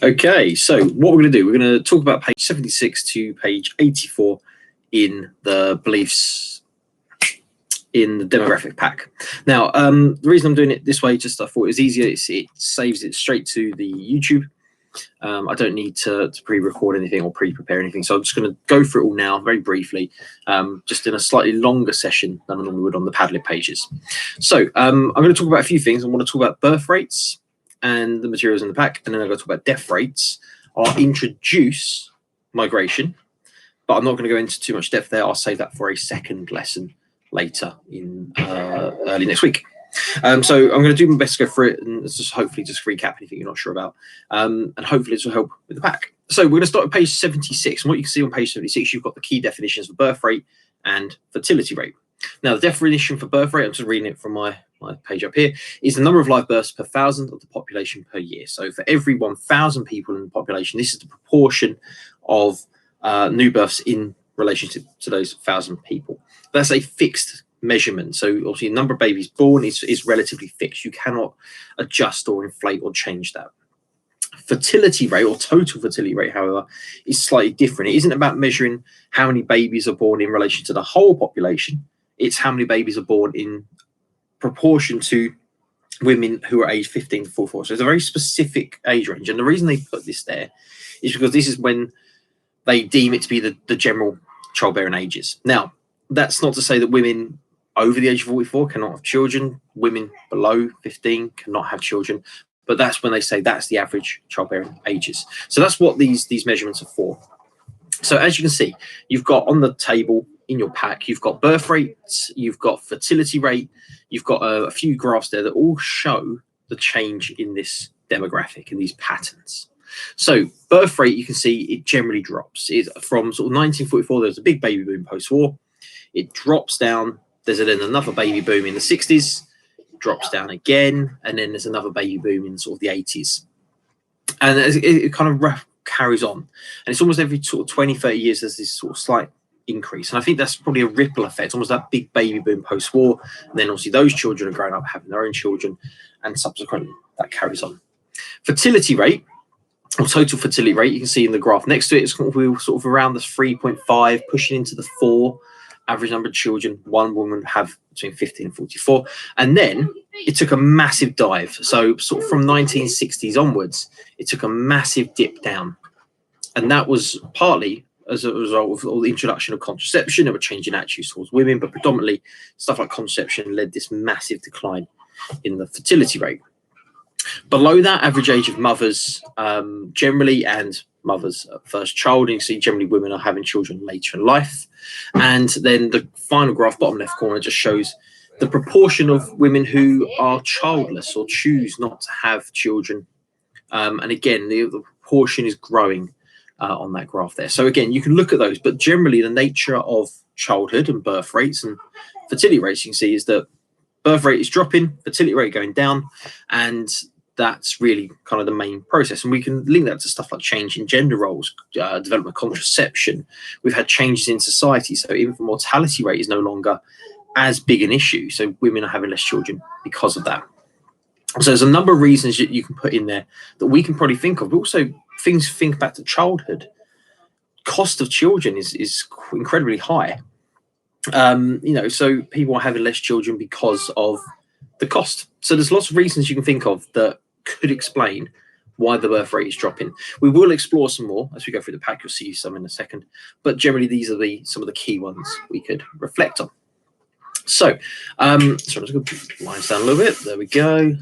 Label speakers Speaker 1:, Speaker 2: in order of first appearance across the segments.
Speaker 1: Okay, so what we're going to do, we're going to talk about page 76 to page 84 in the beliefs in the demographic pack. Now, the reason I'm doing it this way, just I thought it was easier. It saves it straight to the YouTube. I don't need to pre-record anything or pre-prepare anything, so I'm just going to go through it all now very briefly, just in a slightly longer session than I normally would on the Padlet pages. So I'm going to talk about a few things. I want to talk about birth rates and the materials in the pack, and then I'm going to talk about death rates. I'll introduce migration, but I'm not going to go into too much depth there. I'll save that for a second lesson later in early next week. So I'm going to do my best to go through it and just hopefully just recap anything you're not sure about, and hopefully this will help with the pack. So we're going to start at page 76, and what you can see on page 76, you've got the key definitions for birth rate and fertility rate. Now, the definition for birth rate, I'm just reading it from my page up here, is the number of live births per 1,000 of the population per year. So for every 1,000 people in the population, this is the proportion of new births in relation to those 1,000 people. That's a fixed measurement. So obviously the number of babies born is relatively fixed. You cannot adjust or inflate or change that. Fertility rate, or total fertility rate, however, is slightly different. It isn't about measuring how many babies are born in relation to the whole population. It's how many babies are born in proportion to women who are aged 15 to 44. So it's a very specific age range. And the reason they put this there is because this is when they deem it to be the general childbearing ages. Now, that's not to say that women over the age of 44 cannot have children. Women below 15 cannot have children. But that's when they say that's the average childbearing ages. So that's what these measurements are for. So as you can see, you've got on the table in your pack, you've got birth rates, you've got fertility rate, you've got a few graphs there that all show the change in this demographic and these patterns. So birth rate, you can see it generally drops. It's from sort of 1944, there's a big baby boom post-war. It drops down. There's then another baby boom in the 60s, drops down again, and then there's another baby boom in sort of the 80s. And it kind of carries on. And it's almost every sort of 20, 30 years there's this sort of slight increase. And I think that's probably a ripple effect, almost that big baby boom post-war. And then obviously those children are growing up having their own children, and subsequently that carries on. Fertility rate, or total fertility rate, you can see in the graph next to it, it's sort of around the 3.5, pushing into the 4. Average number of children one woman would have between 15 and 44. And then it took a massive dive. So sort of from 1960s onwards, it took a massive dip down. And that was partly as a result of all the introduction of contraception. There were changing attitudes towards women, but predominantly stuff like contraception led this massive decline in the fertility rate. Below that, average age of mothers generally, and mothers at first child, and you see generally women are having children later in life. And then the final graph, bottom left corner, just shows the proportion of women who are childless or choose not to have children. And again, the proportion is growing on that graph there. So again, you can look at those, but generally the nature of childhood and birth rates and fertility rates, you can see, is that birth rate is dropping, fertility rate going down, and that's really kind of the main process. And we can link that to stuff like change in gender roles, development of contraception. We've had changes in society. So even the mortality rate is no longer as big an issue. So women are having less children because of that. So there's a number of reasons you can put in there that we can probably think of, but also think back to childhood. Cost of children is incredibly high. So people are having less children because of the cost. So there's lots of reasons you can think of that could explain why the birth rate is dropping. We will explore some more as we go through the pack. You'll see some in a second, but generally these are some of the key ones we could reflect on. So I'm just going to put lines down a little bit. There we go.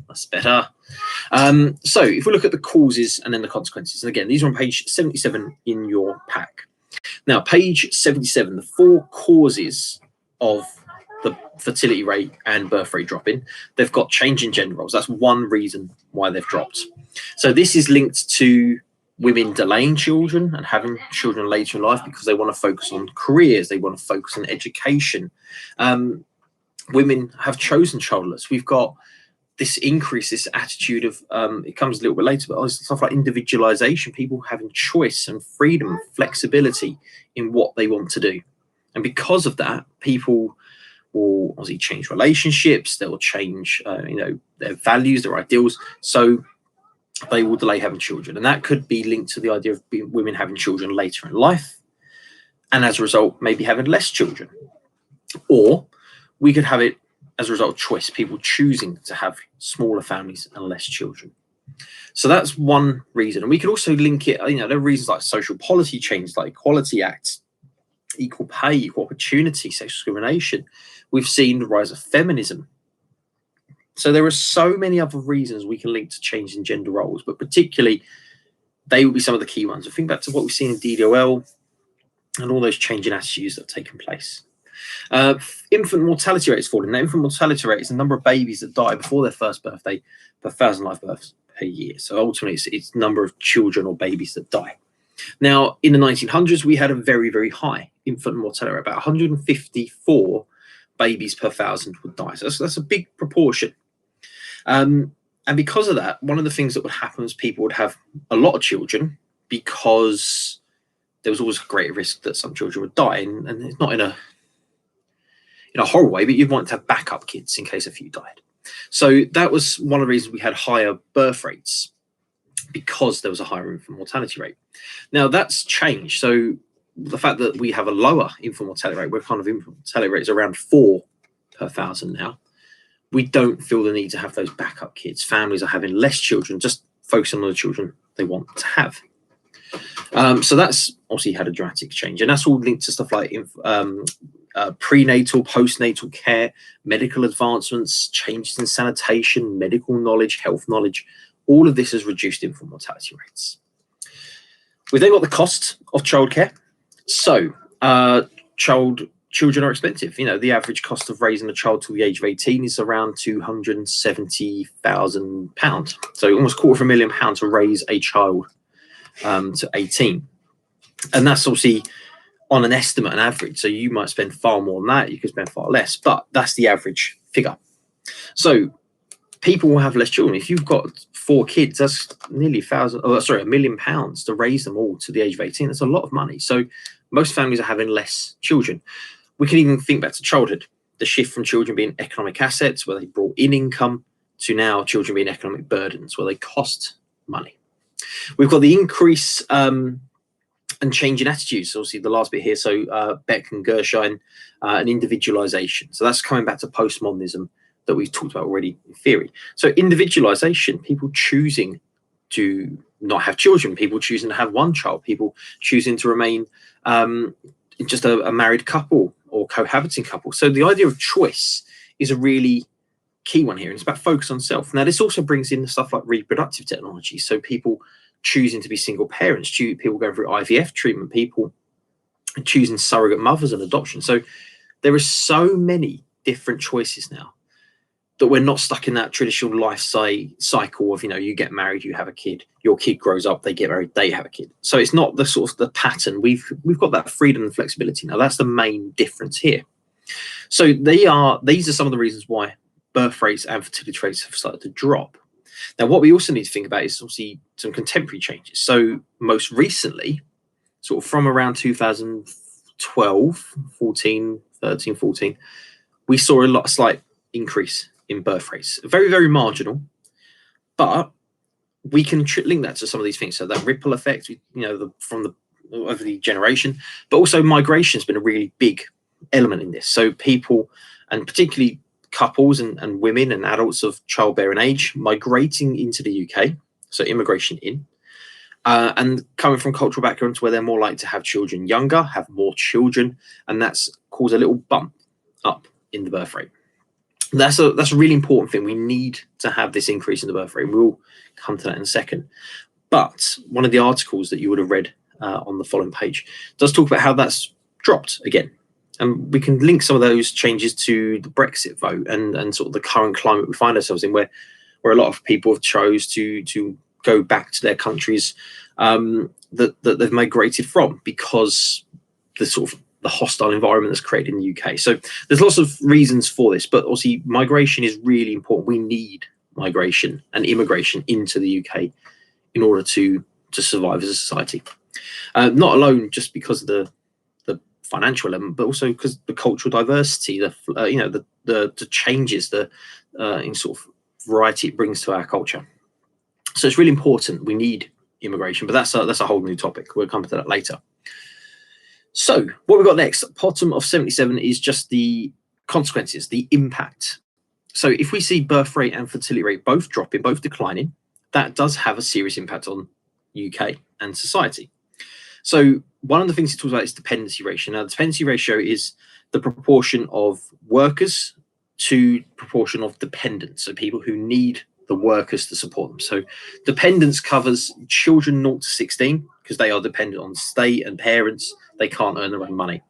Speaker 1: That's better. So if we look at the causes and then the consequences, and again, these are on page 77 in your pack. Now, page 77, the 4 causes of the fertility rate and birth rate dropping, they've got change in gender roles. That's one reason why they've dropped. So this is linked to women delaying children and having children later in life because they want to focus on careers, they want to focus on education. Women have chosen childless. We've got this increase, this attitude of, it comes a little bit later, but stuff like individualization, people having choice and freedom, flexibility in what they want to do. And because of that, people will obviously change relationships, they will change their values, their ideals. So they will delay having children. And that could be linked to the idea of women having children later in life, and as a result, maybe having less children. Or we could have it as a result of choice, people choosing to have smaller families and less children. So that's one reason. And we could also link it, there are reasons like social policy change, like Equality Act, equal pay, equal opportunity, sexual discrimination. We've seen the rise of feminism. So there are so many other reasons we can link to change in gender roles, but particularly they will be some of the key ones. So think back to what we've seen in DDOL and all those changing attitudes that have taken place. Infant mortality rate is falling. Now, infant mortality rate is the number of babies that die before their first birthday per 1,000 live births per year. So ultimately, it's number of children or babies that die. Now, in the 1900s, we had a very, very high infant mortality rate. About 154 babies per 1,000 would die. So that's a big proportion. And because of that, one of the things that would happen is people would have a lot of children because there was always a greater risk that some children would die. And it's not in a horrible way, but you'd want to have backup kids in case a few died. So that was one of the reasons we had higher birth rates, because there was a higher infant mortality rate. Now that's changed. So the fact that we have a lower infant mortality rate, we're kind of infant mortality rate is around 4 per 1,000 now. We don't feel the need to have those backup kids. Families are having less children, just focusing on the children they want to have. So that's obviously had a dramatic change, and that's all linked to stuff like prenatal, postnatal care, medical advancements, changes in sanitation, medical knowledge, health knowledge. All of this has reduced infant mortality rates. We've then got the cost of childcare. So children are expensive. The average cost of raising a child till the age of 18 is around £270,000. So almost £250,000 to raise a child to 18. And that's obviously on an estimate, an average. So you might spend far more than that. You could spend far less, but that's the average figure. So people will have less children. If you've got 4 kids, that's nearly £1 million to raise them all to the age of 18. That's a lot of money. So most families are having less children. We can even think back to childhood, the shift from children being economic assets where they brought in income to now children being economic burdens where they cost money. We've got the increase and change in attitudes. Obviously, the last bit here. So Beck and Gershon and individualization. So that's coming back to postmodernism that we've talked about already in theory. So individualization, people choosing to not have children, people choosing to have one child, people choosing to remain just a married couple or cohabiting couple. So the idea of choice is a really key one here. And it's about focus on self. Now, this also brings in stuff like reproductive technology. So people choosing to be single parents, people going through IVF treatment, people choosing surrogate mothers and adoption. So there are so many different choices now that we're not stuck in that traditional life cycle of, you get married, you have a kid, your kid grows up, they get married, they have a kid. So it's not the sort of the pattern. We've got that freedom and flexibility now. That's the main difference here. So these are some of the reasons why birth rates and fertility rates have started to drop. Now, what we also need to think about is obviously some contemporary changes. So most recently, sort of from around 2012, 13, 14, we saw a slight increase in birth rates. Very, very marginal, but we can link that to some of these things. So that ripple effect, over the generation, but also migration has been a really big element in this. So people, and particularly couples and women and adults of childbearing age, migrating into the UK, so immigration in, and coming from cultural backgrounds where they're more likely to have children younger, have more children, and that's caused a little bump up in the birth rate. That's a really important thing. We need to have this increase in the birth rate. We'll come to that in a second. But one of the articles that you would have read on the following page does talk about how that's dropped again. And we can link some of those changes to the Brexit vote and sort of the current climate we find ourselves in, where a lot of people have chose to go back to their countries that they've migrated from because the sort of the hostile environment that's created in the UK. So there's lots of reasons for this, but obviously migration is really important. We need migration and immigration into the UK in order to survive as a society. Not alone just because of the financial element, but also because the cultural diversity, the changes, in sort of variety it brings to our culture. So it's really important. We need immigration, but that's a whole new topic. We'll come to that later. So what we've got next, bottom of 77, is just the consequences, the impact. So if we see birth rate and fertility rate both dropping, both declining, that does have a serious impact on UK and society. So one of the things he talks about is dependency ratio. Now, the dependency ratio is the proportion of workers to proportion of dependents, so people who need the workers to support them. So dependents covers children 0 to 16 because they are dependent on state and parents. They can't earn their own money.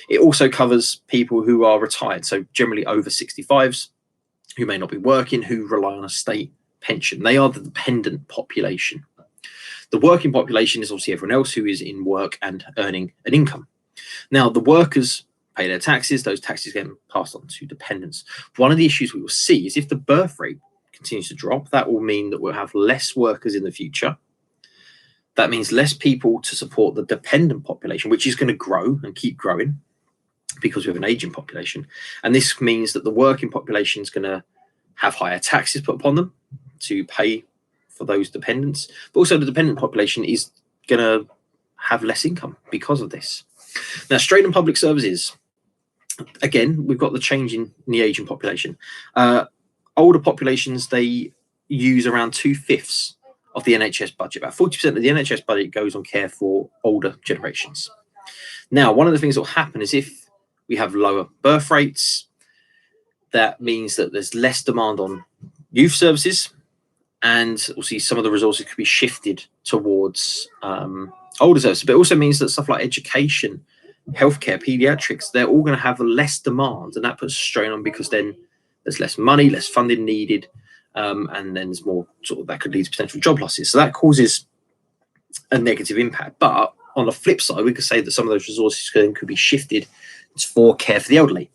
Speaker 1: It also covers people who are retired, so generally over 65s, who may not be working, who rely on a state pension. They are the dependent population. The working population is obviously everyone else who is in work and earning an income. Now, the workers pay their taxes. Those taxes get passed on to dependents. One of the issues we will see is if the birth rate continues to drop, that will mean that we'll have less workers in the future. That means less people to support the dependent population, which is going to grow and keep growing because we have an aging population. And this means that the working population is going to have higher taxes put upon them to pay for those dependents. But also the dependent population is going to have less income because of this. Now, straight on public services, again, we've got the change in the aging population. Older populations, they use around 2/5 of the NHS budget. About 40% of the NHS budget goes on care for older generations. Now, one of the things that will happen is if we have lower birth rates, that means that there's less demand on youth services, and obviously some of the resources could be shifted towards older services. But it also means that stuff like education, healthcare, pediatrics, they're all going to have less demand, and that puts strain on because then there's less money, less funding needed, and then there's more sort of that could lead to potential job losses. So that causes a negative impact. But on the flip side, we could say that some of those resources could be shifted for care for the elderly.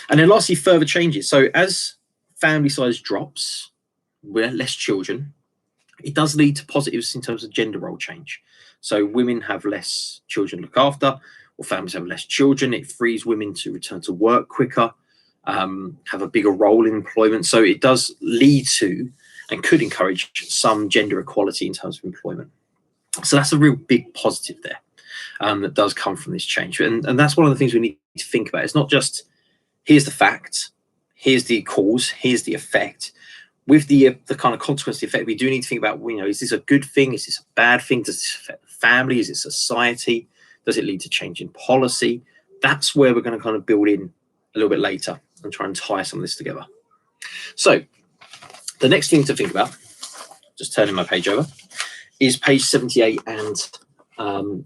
Speaker 1: And then lastly, further changes. So as family size drops, we're less children, it does lead to positives in terms of gender role change. So women have less children to look after, or families have less children. It frees women to return to work quicker, have a bigger role in employment. So it does lead to and could encourage some gender equality in terms of employment. So that's a real big positive there that does come from this change. And that's one of the things we need to think about. It's not just here's the fact, here's the cause, here's the effect. With the kind of consequence effect, we do need to think about, is this a good thing? Is this a bad thing? Does this affect the family? Is it society? Does it lead to change in policy? That's where we're going to kind of build in a little bit later and try and tie some of this together. So the next thing to think about, just turning my page over, is page 78 and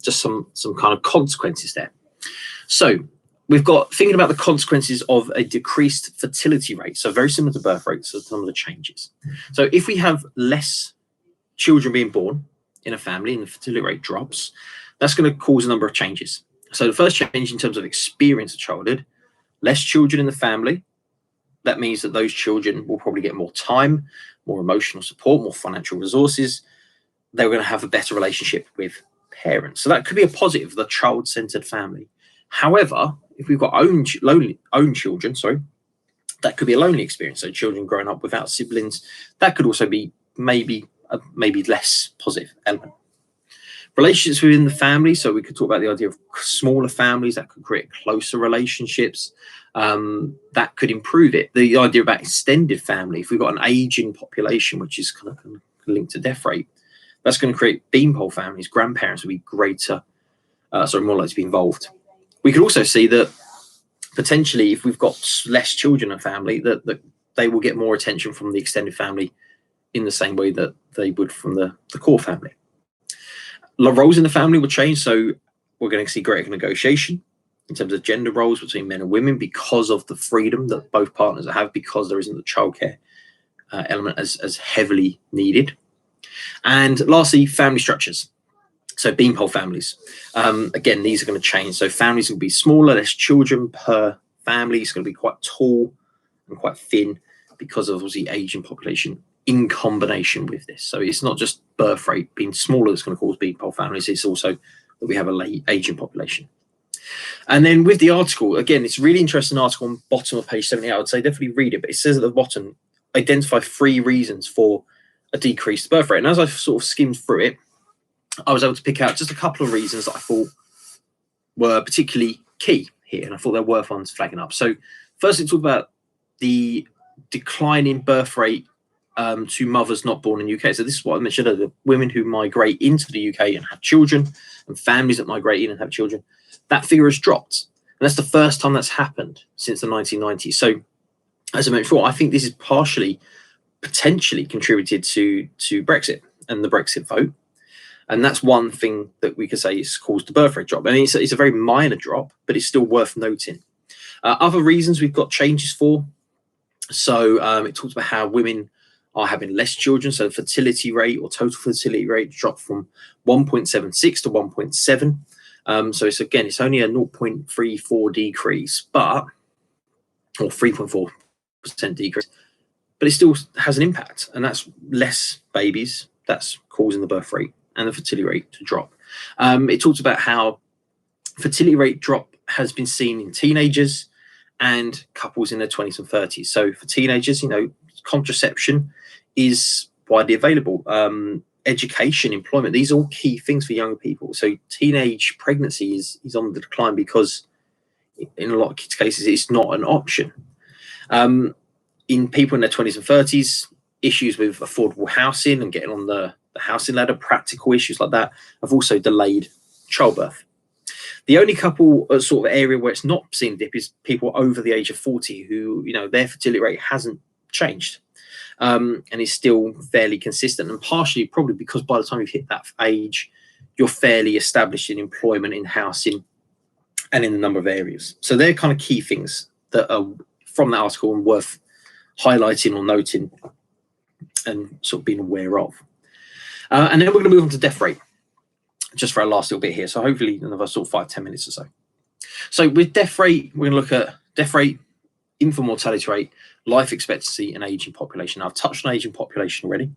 Speaker 1: just some kind of consequences there. So we've got thinking about the consequences of a decreased fertility rate. So very similar to birth rates, so some of the changes. So if we have less children being born in a family and the fertility rate drops, that's going to cause a number of changes. So the first change in terms of experience of childhood, less children in the family. That means that those children will probably get more time, more emotional support, more financial resources. They're going to have a better relationship with parents. So that could be a positive, the child-centered family. However, if we've got own children, that could be a lonely experience. So children growing up without siblings, that could also be maybe less positive element. Relationships within the family. So we could talk about the idea of smaller families that could create closer relationships. That could improve it. The idea about extended family. If we've got an aging population, which is kind of linked to death rate, that's going to create beanpole families. Grandparents will be more likely to be involved. We could also see that potentially if we've got less children in a family, that they will get more attention from the extended family in the same way that they would from the core family. Roles in the family will change. So we're going to see greater negotiation in terms of gender roles between men and women because of the freedom that both partners have, because there isn't the childcare element as heavily needed. And lastly, family structures. So beanpole families. Again, these are going to change. So families will be smaller, less children per family. It's going to be quite tall and quite thin because of the aging population in combination with this. So it's not just birth rate being smaller that's going to cause beanpole families. It's also that we have a late aging population. And then with the article, again, it's a really interesting article on bottom of page 78. I would say definitely read it, but it says at the bottom, identify 3 reasons for a decreased birth rate. And as I sort of skimmed through it, I was able to pick out just a couple of reasons that I thought were particularly key here, and I thought they're worth ones flagging up. So first, it talked about the decline in birth rate to mothers not born in the UK. So this is what I mentioned earlier, the women who migrate into the UK and have children, and families that migrate in and have children. That figure has dropped. And that's the first time that's happened since the 1990s. So as I mentioned before, I think this is potentially contributed to Brexit and the Brexit vote. And that's one thing that we could say has caused the birth rate drop. I mean, it's a very minor drop, but it's still worth noting. Other reasons we've got changes for. So it talks about how women are having less children. So fertility rate or total fertility rate dropped from 1.76 to 1.7. So it's only a 0.34 decrease, or 3.4% decrease, but it still has an impact, and that's less babies that's causing the birth rate and the fertility rate to drop. It talks about how fertility rate drop has been seen in teenagers and couples in their 20s and 30s. So for teenagers, contraception is widely available. Education, employment, these are all key things for younger people. So teenage pregnancy is on the decline because in a lot of cases it's not an option. In people in their 20s and 30s, issues with affordable housing and getting on the housing ladder, practical issues like that, have also delayed childbirth. The only couple sort of area where it's not seen a dip is people over the age of 40 who, their fertility rate hasn't changed and is still fairly consistent, and partially probably because by the time you've hit that age, you're fairly established in employment, in housing, and in a number of areas. So they're kind of key things that are from that article and worth highlighting or noting and sort of being aware of. And then we're going to move on to death rate, just for our last little bit here. So hopefully another sort of 5-10 minutes or so. So with death rate, we're going to look at death rate, infant mortality rate, life expectancy, and aging population. Now, I've touched on aging population already.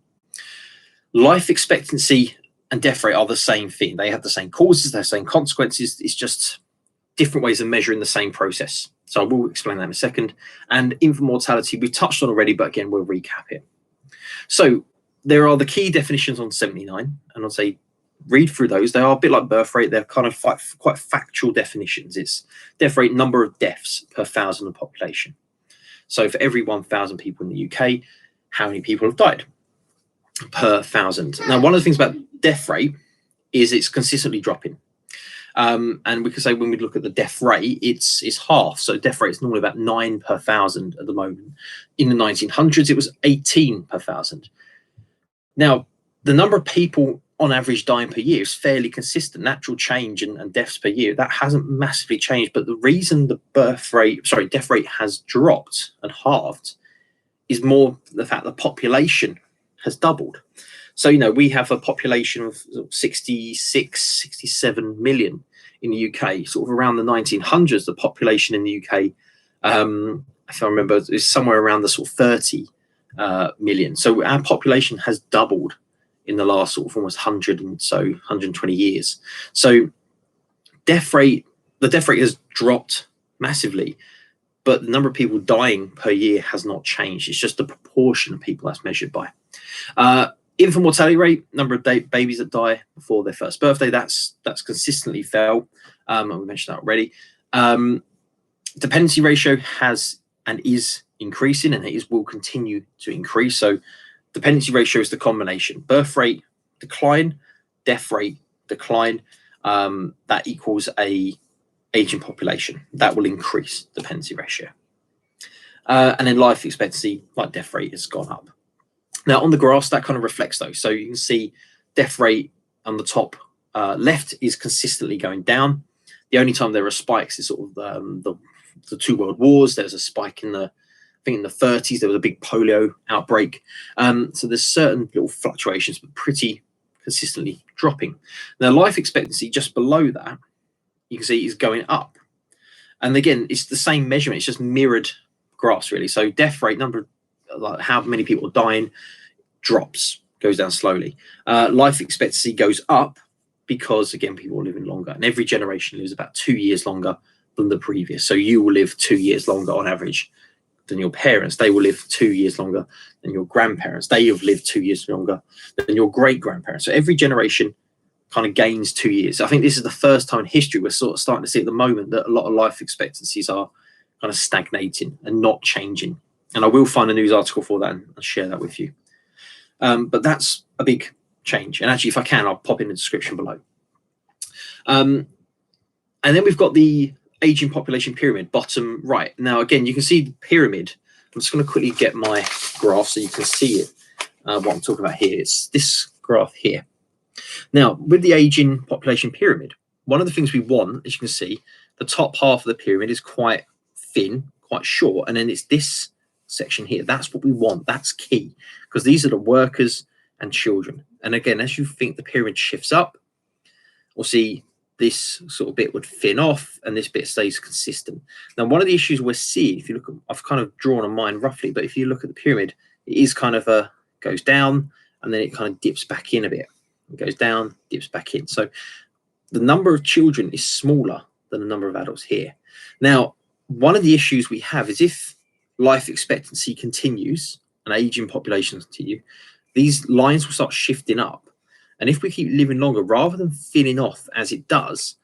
Speaker 1: Life expectancy and death rate are the same thing. They have the same causes, the same consequences. It's just different ways of measuring the same process. So I will explain that in a second. And infant mortality, we touched on already, but again, we'll recap it. So there are the key definitions on 79, and I'll say read through those. They are a bit like birth rate. They're kind of quite factual definitions. It's death rate, number of deaths per 1,000 of population. So for every 1,000 people in the UK, how many people have died per 1,000? Now, one of the things about death rate is it's consistently dropping. And we could say when we look at the death rate, it's half. So death rate is normally about 9 per 1,000 at the moment. In the 1900s, it was 18 per 1,000. Now, the number of people on average dying per year is fairly consistent. Natural change and deaths per year, that hasn't massively changed. But the reason the death rate has dropped and halved is more the fact the population has doubled. So, we have a population of 66, 67 million in the UK. Sort of around the 1900s, the population in the UK, if I remember, is somewhere around the sort of 30 million. So our population has doubled in the last sort of almost 120 years. So the death rate has dropped massively, but the number of people dying per year has not changed. It's just the proportion of people that's measured by. Infant mortality rate, number of babies that die before their first birthday, that's consistently fell. And we mentioned that already. Dependency ratio has and is increasing, and it will continue to increase. So dependency ratio is the combination. Birth rate decline, death rate decline. That equals a aging population. That will increase dependency ratio. And then life expectancy, like death rate, has gone up. Now, on the graphs, that kind of reflects those. So you can see death rate on the top left is consistently going down. The only time there are spikes is sort of the two world wars. There's a spike in the 30s. There was a big polio outbreak. So there's certain little fluctuations, but pretty consistently dropping. Now, life expectancy just below that, you can see is going up. And again, it's the same measurement. It's just mirrored graphs, really. So death rate, like how many people are dying, drops, goes down slowly. Life expectancy goes up because, again, people are living longer. And every generation lives about 2 years longer than the previous. So you will live 2 years longer on average than your parents, they will live 2 years longer than your grandparents. They have lived 2 years longer than your great-grandparents. So every generation kind of gains 2 years. I think this is the first time in history we're sort of starting to see at the moment that a lot of life expectancies are kind of stagnating and not changing. And I will find a news article for that and share that with you. But that's a big change. And actually, if I can, I'll pop in the description below. And then we've got the aging population pyramid, bottom right. Now, again, you can see the pyramid. I'm just going to quickly get my graph so you can see it. What I'm talking about here, it's this graph here. Now, with the aging population pyramid, one of the things we want, as you can see, the top half of the pyramid is quite thin, quite short, and then it's this section here. That's what we want. That's key, because these are the workers and children. And again, as you think the pyramid shifts up, we'll see this sort of bit would thin off and this bit stays consistent. Now, one of the issues we're seeing, if you look at, I've kind of drawn on mine roughly, but if you look at the pyramid, it is kind of goes down and then it kind of dips back in a bit. It goes down, dips back in. So the number of children is smaller than the number of adults here. Now, one of the issues we have is if life expectancy continues and aging populations continue, these lines will start shifting up. And if we keep living longer, rather than thinning off as it does,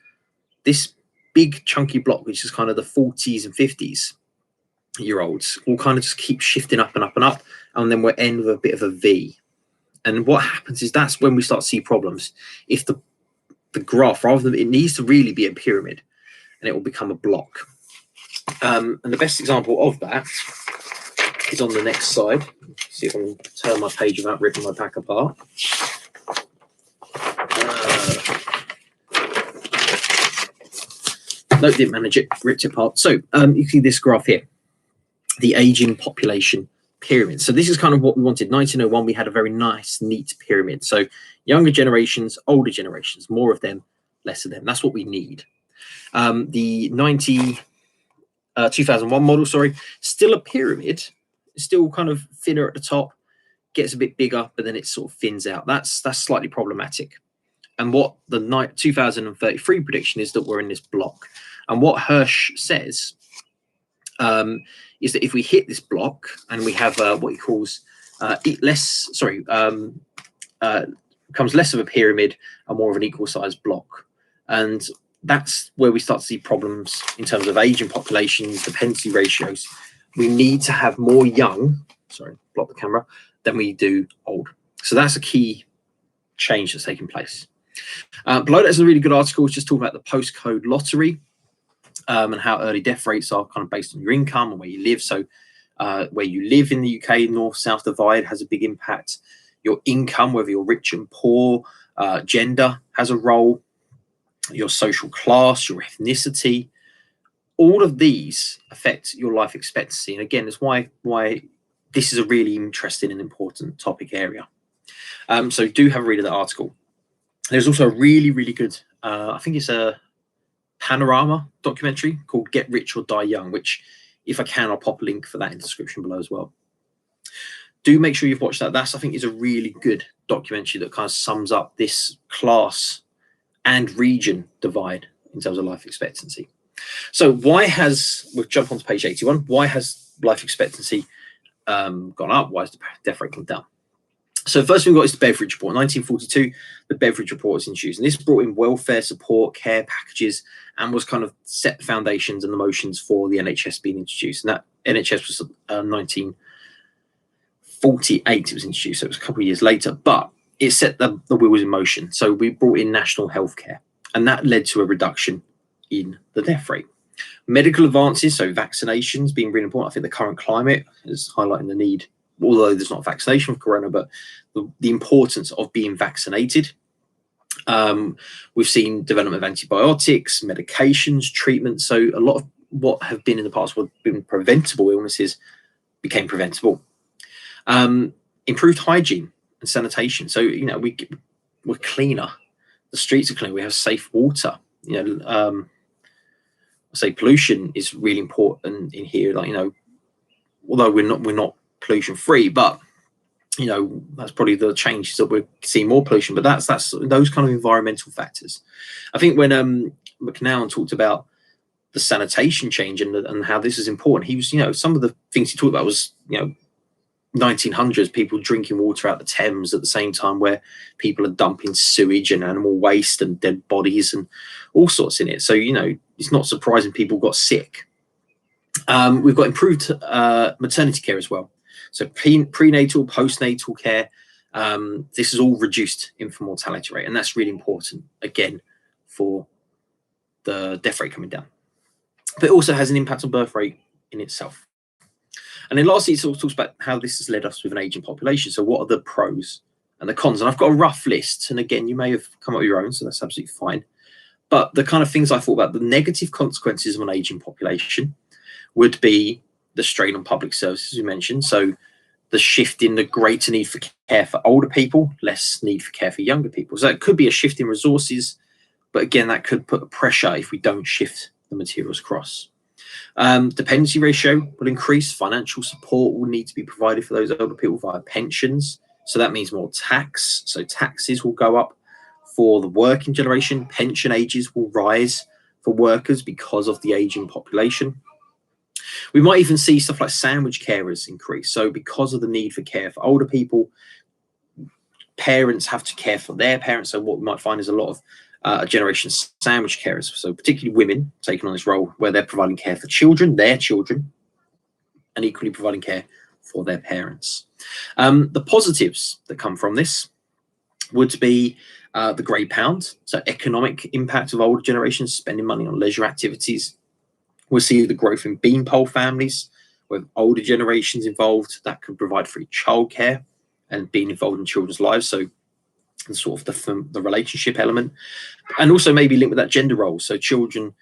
Speaker 1: this big chunky block, which is kind of the 40s and 50s year olds, will kind of just keep shifting up and up and up. And then we'll end with a bit of a V. And what happens is that's when we start to see problems. If the graph, rather than, it needs to really be a pyramid and it will become a block. And the best example of that is on the next slide. See if I can turn my page without ripping my pack apart. No, didn't manage it, ripped it apart. So you see this graph here, the aging population pyramid. So this is kind of what we wanted. 1901, we had a very nice, neat pyramid. So younger generations, older generations, more of them, less of them. That's what we need. The 2001 model, still a pyramid, still kind of thinner at the top, gets a bit bigger, but then it sort of thins out. That's slightly problematic. And what the 2033 prediction is that we're in this block. And what Hirsch says is that if we hit this block and we have what he calls becomes less of a pyramid and more of an equal sized block. And that's where we start to see problems in terms of aging populations, dependency ratios. We need to have more young, block the camera, than we do old. So that's a key change that's taking place. Below that is a really good article. It's just talking about the postcode lottery and how early death rates are kind of based on your income and where you live. So where you live in the UK, north-south divide has a big impact. Your income, whether you're rich and poor, gender has a role, your social class, your ethnicity. All of these affect your life expectancy. And again, that's why this is a really interesting and important topic area. So do have a read of that article. There's also a really, really good, I think it's a Panorama documentary called Get Rich or Die Young, which if I can, I'll pop a link for that in the description below as well. Do make sure you've watched that. That's, I think, is a really good documentary that kind of sums up this class and region divide in terms of life expectancy. So we'll jump onto page 81. Why has life expectancy gone up? Why has the death rate gone down? So first thing we've got is the Beveridge Report. 1942, the Beveridge Report was introduced. And this brought in welfare support, care packages, and was kind of set the foundations and the motions for the NHS being introduced. And that NHS was 1948 it was introduced, so it was a couple of years later. But it set the wheels in motion. So we brought in national healthcare, and that led to a reduction in the death rate. Medical advances, so vaccinations being really important. I think the current climate is highlighting the need, although there's not a vaccination for corona, but the importance of being vaccinated. We've seen development of antibiotics, medications, treatments. So a lot of what have been in the past would have been preventable illnesses became preventable. Improved hygiene and sanitation. So, we're cleaner. The streets are clean. We have safe water. I say pollution is really important in here. Although we're not pollution free, but that's probably the changes that we're seeing more pollution. But that's those kind of environmental factors. I think when McNown talked about the sanitation change and how this is important. He was, some of the things he talked about was, 1900s, people drinking water out the Thames at the same time where people are dumping sewage and animal waste and dead bodies and all sorts in it. So, it's not surprising people got sick. We've got improved maternity care as well. So prenatal, postnatal care, this is all reduced infant mortality rate. And that's really important, again, for the death rate coming down. But it also has an impact on birth rate in itself. And then lastly, it sort of talks about how this has led us with an aging population. So what are the pros and the cons? And I've got a rough list. And again, you may have come up with your own, so that's absolutely fine. But the kind of things I thought about, the negative consequences of an aging population would be the strain on public services we mentioned. So the shift in the greater need for care for older people, less need for care for younger people. So it could be a shift in resources, but again, that could put pressure if we don't shift the materials across. Dependency ratio will increase. Financial support will need to be provided for those older people via pensions. So that means more tax. So taxes will go up for the working generation. Pension ages will rise for workers because of the aging population. We might even see stuff like sandwich carers increase. So because of the need for care for older people, parents have to care for their parents. So what we might find is a lot of generation sandwich carers, so particularly women taking on this role where they're providing care for children, their children, and equally providing care for their parents. The positives that come from this would be the grey pound, so economic impact of older generations spending money on leisure activities. We'll see the growth in beanpole families with older generations involved that can provide free childcare and being involved in children's lives. So and sort of the relationship element, and also maybe linked with that gender role. So children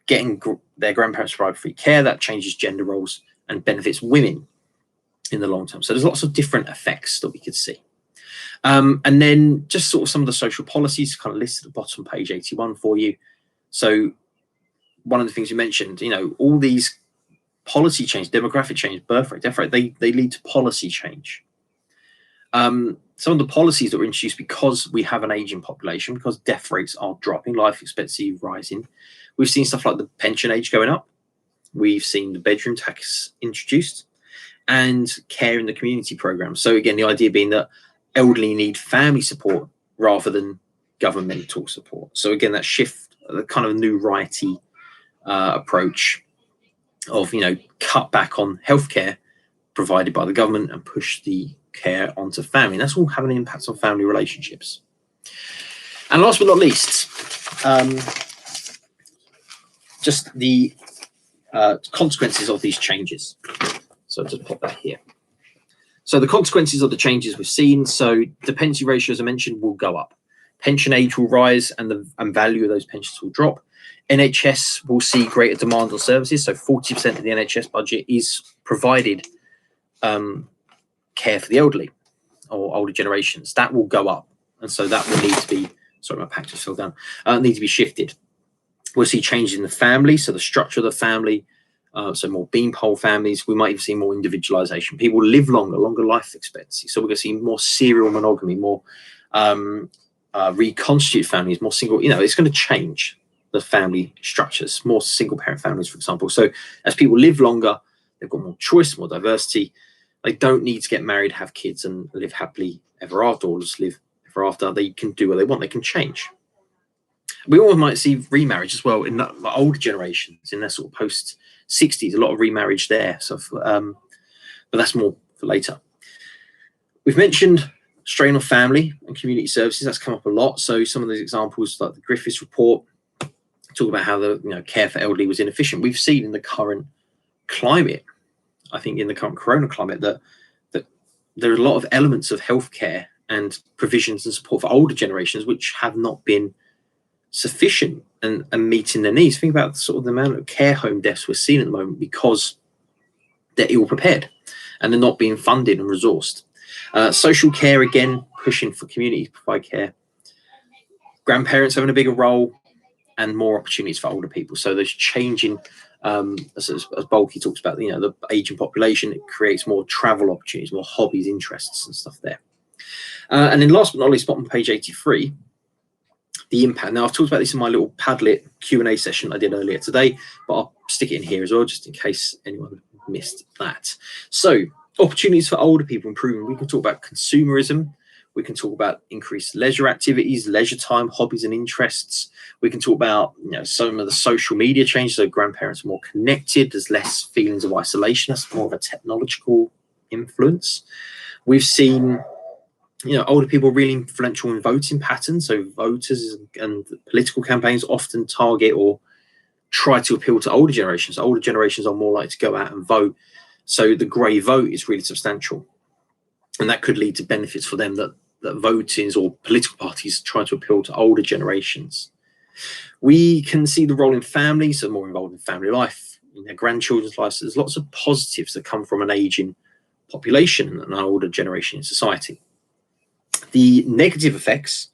Speaker 1: getting their grandparents provide free care, that changes gender roles and benefits women in the long term. So there's lots of different effects that we could see. And then just sort of some of the social policies kind of listed at the bottom, page 81 for you. So one of the things you mentioned, all these policy change, demographic change, birth rate, death rate, they lead to policy change. Some of the policies that were introduced because we have an aging population, because death rates are dropping, life expectancy rising. We've seen stuff like the pension age going up. We've seen the bedroom tax introduced and care in the community program. So again, the idea being that elderly need family support rather than governmental support. So again, that shift, the kind of new righty approach of, cut back on healthcare provided by the government and push the care onto family. And that's all having an impact on family relationships. And last but not least, just the consequences of these changes. So I'll just pop that here. So the consequences of the changes we've seen. So dependency ratio, as I mentioned, will go up. Pension age will rise and the value of those pensions will drop. NHS will see greater demand on services. So 40% of the NHS budget is provided care for the elderly or older generations. That will go up. And so that will need to be, sorry, my pack just fell down, need to be shifted. We'll see changes in the family. So the structure of the family, so more beanpole families. We might even see more individualization. People live longer life expectancy. So we're going to see more serial monogamy, more reconstituted families, more single, it's going to change the family structures, more single parent families, for example. So as people live longer, they've got more choice, more diversity. They don't need to get married, have kids, and live happily ever after, or just live ever after. They can do what they want. They can change. We all might see remarriage as well in the older generations, in their sort of post-60s. A lot of remarriage there. So, but that's more for later. We've mentioned strain on family and community services. That's come up a lot. So some of these examples, like the Griffiths report, talk about how the care for elderly was inefficient. We've seen in the current climate, I think in the current corona climate, that there are a lot of elements of healthcare and provisions and support for older generations which have not been sufficient and meeting their needs. Think about sort of the amount of care home deaths we're seeing at the moment because they're ill prepared and they're not being funded and resourced. Social care, again, pushing for communities to provide care. Grandparents having a bigger role and more opportunities for older people. So there's changing, as Bulky talks about, the aging population. It creates more travel opportunities, more hobbies, interests and stuff there. And then last but not least, bottom page 83, the impact. Now, I've talked about this in my little Padlet Q&A session I did earlier today, but I'll stick it in here as well, just in case anyone missed that. So, opportunities for older people improving. We can talk about consumerism. We can talk about increased leisure activities, leisure time, hobbies and interests. We can talk about some of the social media changes. So grandparents are more connected. There's less feelings of isolation. That's more of a technological influence. We've seen older people really influential in voting patterns. So voters and political campaigns often target or try to appeal to older generations. Older generations are more likely to go out and vote. So the grey vote is really substantial. And that could lead to benefits for them that voters or political parties try to appeal to older generations. We can see the role in families, so more involved in family life, in their grandchildren's lives. So there's lots of positives that come from an aging population and an older generation in society. The negative effects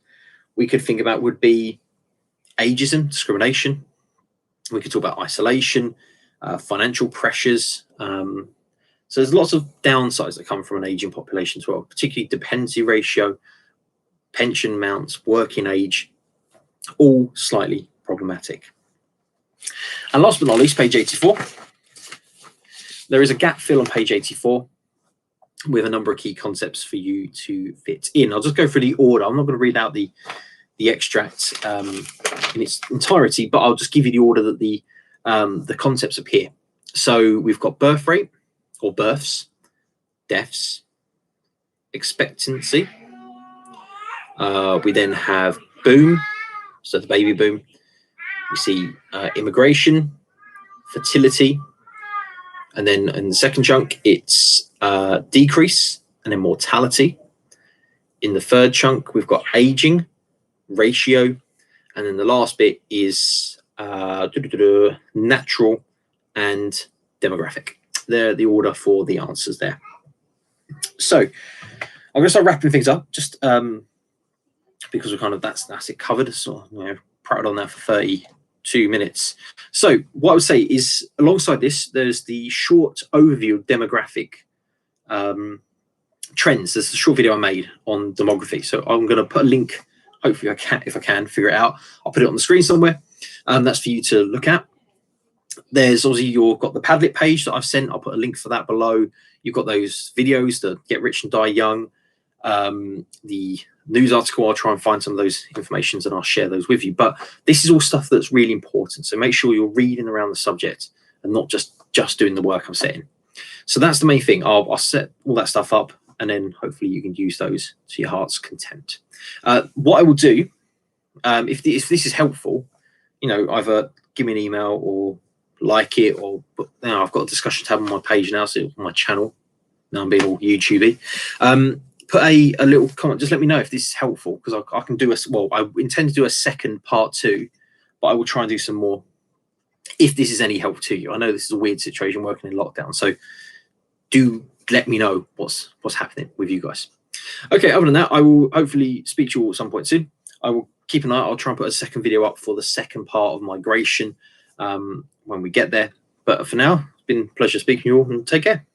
Speaker 1: we could think about would be ageism, discrimination. We could talk about isolation, financial pressures. So there's lots of downsides that come from an aging population as well, particularly dependency ratio, pension amounts, working age, all slightly problematic. And last but not least, page 84. There is a gap fill on page 84 with a number of key concepts for you to fit in. I'll just go through the order. I'm not going to read out the extract in its entirety, but I'll just give you the order that the concepts appear. So we've got birth rate or births, deaths, expectancy. We then have boom, so the baby boom. We see immigration, fertility, and then in the second chunk, it's decrease and then mortality. In the third chunk, we've got aging, ratio, and then the last bit is natural and demographic. They're the order for the answers there. So I'm going to start wrapping things up, just because we're that's it covered. So prattled on that for 32 minutes. So what I would say is, alongside this, there's the short overview of demographic trends. There's a short video I made on demography. So I'm going to put a link. Hopefully, if I can figure it out, I'll put it on the screen somewhere. That's for you to look at. There's obviously you've got the Padlet page that I've sent. I'll put a link for that below. You've got those videos, the Get Rich and Die Young, the news article. I'll try and find some of those informations and I'll share those with you. But this is all stuff that's really important. So make sure you're reading around the subject and not just doing the work I'm setting. So that's the main thing. I'll set all that stuff up and then hopefully you can use those to your heart's content. What I will do, if this is helpful, either give me an email or like it, or I've got a discussion tab on my page now, so on my channel. Now I'm being all YouTubey. Put a little comment. Just let me know if this is helpful, because I can do I intend to do a second part 2, but I will try and do some more if this is any help to you. I know this is a weird situation working in lockdown, so do let me know what's happening with you guys. Okay, other than that, I will hopefully speak to you all at some point soon. I will keep an eye. I'll try and put a second video up for the second part of migration when we get there. But for now, it's been a pleasure speaking to you all, and take care.